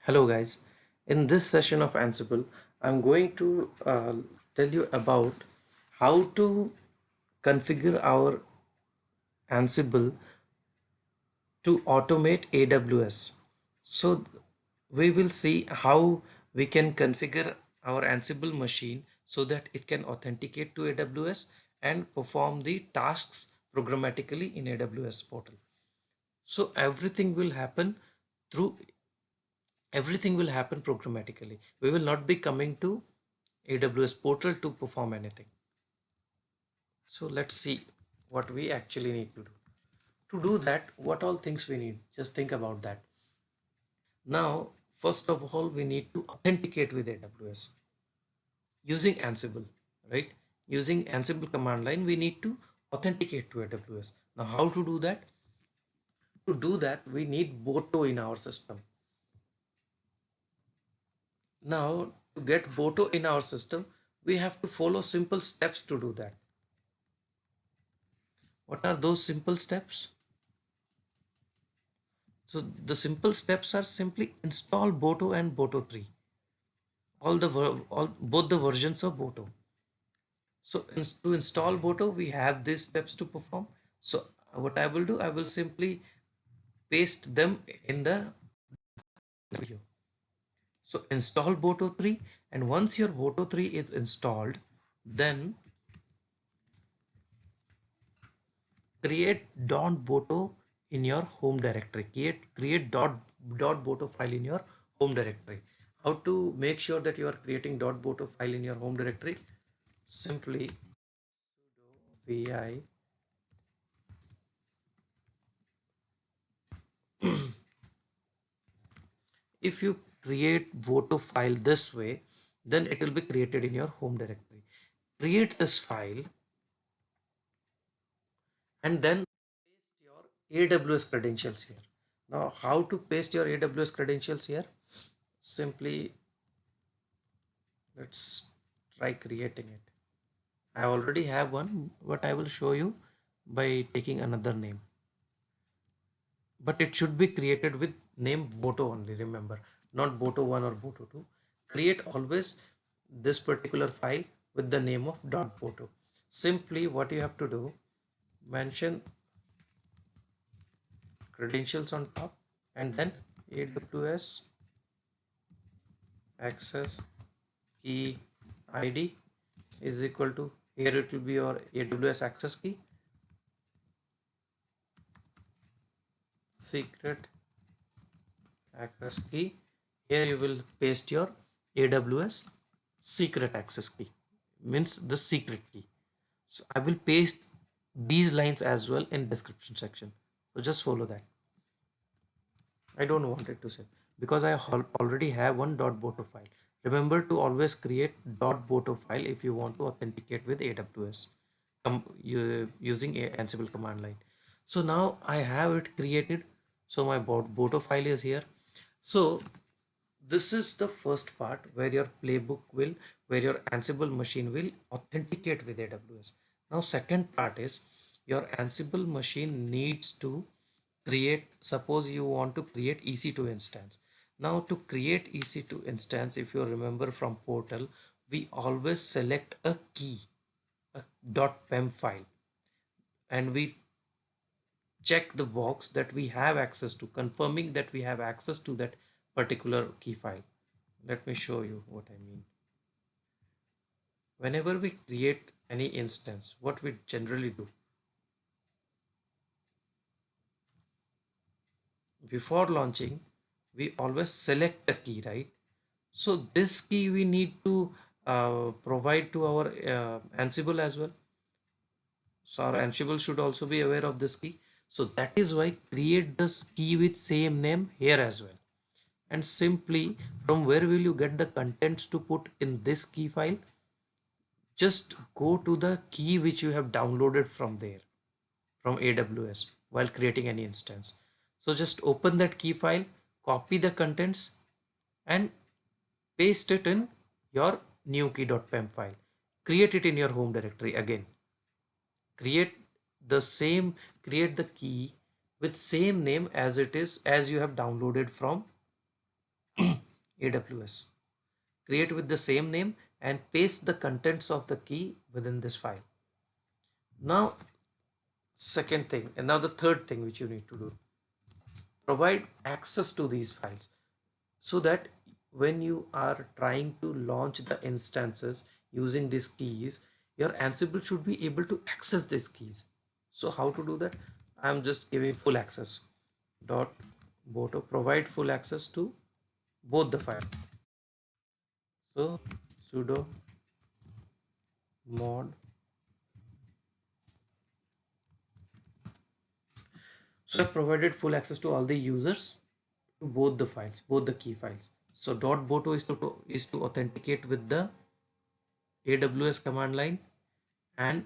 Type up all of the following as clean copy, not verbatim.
Hello guys, in this session of Ansible, I'm going to tell you about how to configure our Ansible to automate AWS. So we will see how we can configure our Ansible machine so that it can authenticate to AWS and perform the tasks programmatically in AWS portal. So through everything will happen programmatically. We will not be coming to AWS portal to perform anything. So let's see what we actually need to do. To do that, what all things we need? Just think about that. Now, first of all, we need to authenticate with AWS using Ansible, right? Using Ansible command line, we need to authenticate to AWS. Now, how to do that? To do that, we need Boto in our system. Now, to get Boto in our system, we have to follow simple steps to do that. What are those simple steps? So the simple steps are simply install Boto and Boto 3. Both the versions of Boto. So to install Boto, we have these steps to perform. So what I will do, I will simply paste them in the video. So install Boto 3, and once your Boto 3 is installed, then create .boto in your home directory. Create .boto file in your home directory. How to make sure that you are creating .boto file in your home directory? Simply sudo vi if you create Boto file this way, then it will be created in your home directory. Create this file and then paste your AWS credentials here. Now, how to paste your AWS credentials here? Simply let's try creating it. I already have one, but I will show you by taking another name. But it should be created with name Boto only, remember, not Boto 1 or Boto 2. Create always this particular file with the name of .boto. Simply what you have to do, mention credentials on top and then AWS access key ID is equal to, here it will be your AWS access key, secret access key. Here you will paste your AWS secret access key, means the secret key. So I will paste these lines as well in description section. So just follow that. I don't want it to save because I already have one .boto file. Remember to always create .boto file if you want to authenticate with AWS using a Ansible command line. So now I have it created. So my Boto file is here. So this is the first part where your where your Ansible machine will authenticate with AWS. Now second part is your Ansible machine needs to create, suppose you want to create Ec2 instance. Now to create Ec2 instance, if you remember from portal, we always select a key, a .pem file, and we check the box that we have access to, confirming that we have access to that particular key file. Let me show you what I mean. Whenever we create any instance, what we generally do, before launching, we always select the key, right? So this key we need to provide to our Ansible as well. So our Ansible should also be aware of this key. So that is why create this key with same name here as well. And simply from where will you get the contents to put in this key file? Just go to the key which you have downloaded from there, from AWS while creating any instance. So just open that key file, copy the contents and paste it in your NewKey.pem file. Create it in your home directory again. Create create the key with same name as it is, as you have downloaded from AWS. Create with the same name and paste the contents of the key within this file. Now, second thing, and now the third thing which you need to do, provide access to these files so that when you are trying to launch the instances using these keys, your Ansible should be able to access these keys. So how to do that? I'm just giving full access. Dot Boto provide full access to both the files. So sudo mod. So I've provided full access to all the users to both the files, both the key files. So dot Boto is to authenticate with the AWS command line, and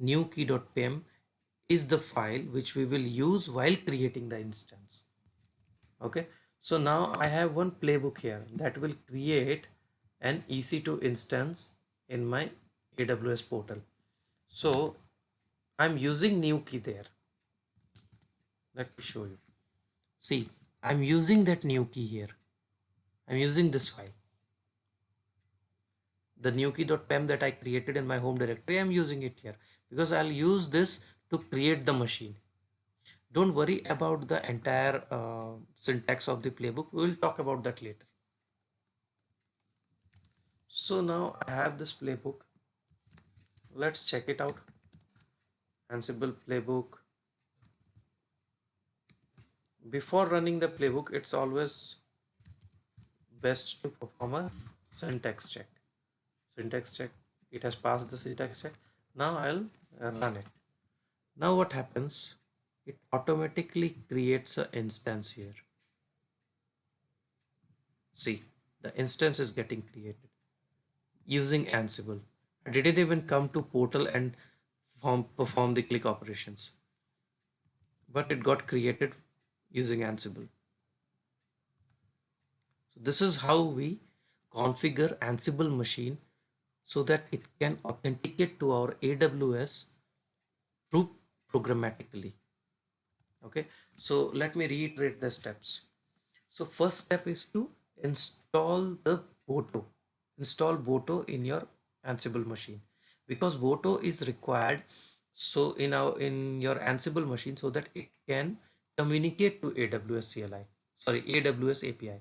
NewKey.pem is the file which we will use while creating the instance. Okay, so now I have one playbook here that will create an EC2 instance in my AWS portal. So I'm using NewKey there. Let me show you. See, I'm using that NewKey here. I'm using this file. The NewKey.pem that I created in my home directory, I'm using it here because I'll use this to create the machine. Don't worry about the entire syntax of the playbook. We will talk about that later. So now I have this playbook. Let's check it out. Ansible playbook. Before running the playbook, it's always best to perform a syntax check. Syntax check. It has passed the syntax check. Now I'll run it. Now what happens? It automatically creates an instance here. See, the instance is getting created using Ansible. I didn't even come to portal and perform the click operations, but it got created using Ansible. So this is how we configure Ansible machine so that it can authenticate to our AWS through programmatically. Okay, so let me reiterate the steps. So first step is to install the Boto. Install Boto in your Ansible machine because Boto is required so in your Ansible machine so that it can communicate to AWS CLI, sorry, AWS API.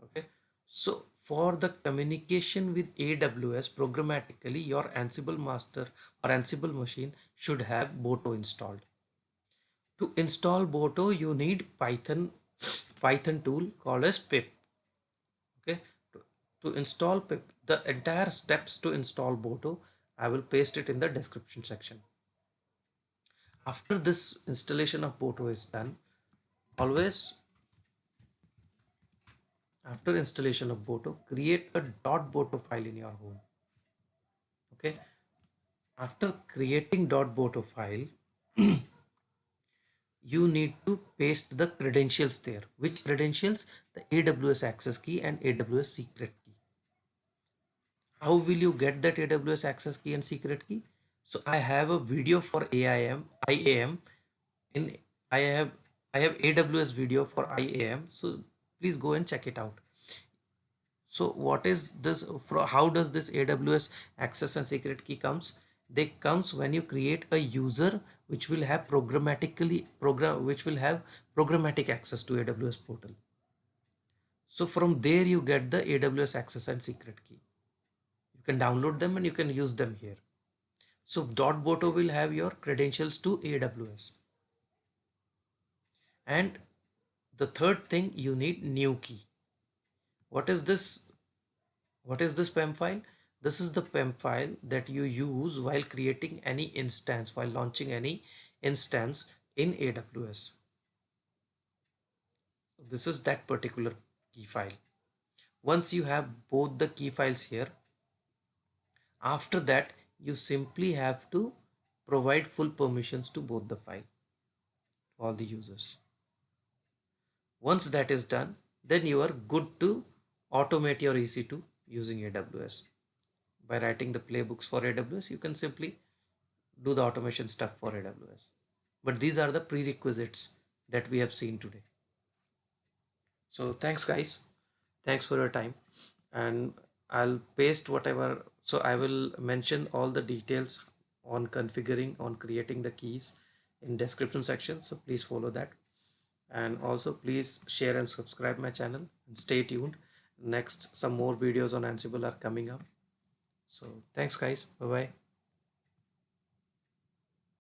Okay, so for the communication with AWS programmatically, your Ansible master or Ansible machine should have Boto installed. To install Boto, you need Python tool called as pip. Okay, to install pip, the entire steps to install Boto, I will paste it in the description section. After this installation of Boto is done, always after installation of Boto, create a .boto file in your home. Okay, after creating .boto file, you need to paste the credentials there. Which credentials? The AWS access key and AWS secret key. How will you get that AWS access key and secret key? So I have a video for IAM in I have AWS video for IAM. So please go and check it out. So what is this? How does this AWS access and secret key comes? They comes when you create a user which will have which will have programmatic access to AWS portal. So from there you get the AWS access and secret key. You can download them and you can use them here. So .boto will have your credentials to AWS. And the third thing, you need NewKey. What is this? What is this PEM file? This is the PEM file that you use while creating any instance, while launching any instance in AWS. So this is that particular key file. Once you have both the key files here, after that you simply have to provide full permissions to both the file, all the users. Once that is done, then you are good to automate your EC2 using AWS. By writing the playbooks for AWS, you can simply do the automation stuff for AWS. But these are the prerequisites that we have seen today. So thanks guys, thanks for your time, and I'll paste whatever, so I will mention all the details on configuring, on creating the keys in description section, so please follow that. And also please share and subscribe my channel, and stay tuned. Next, some more videos on Ansible are coming up. So thanks guys, bye bye.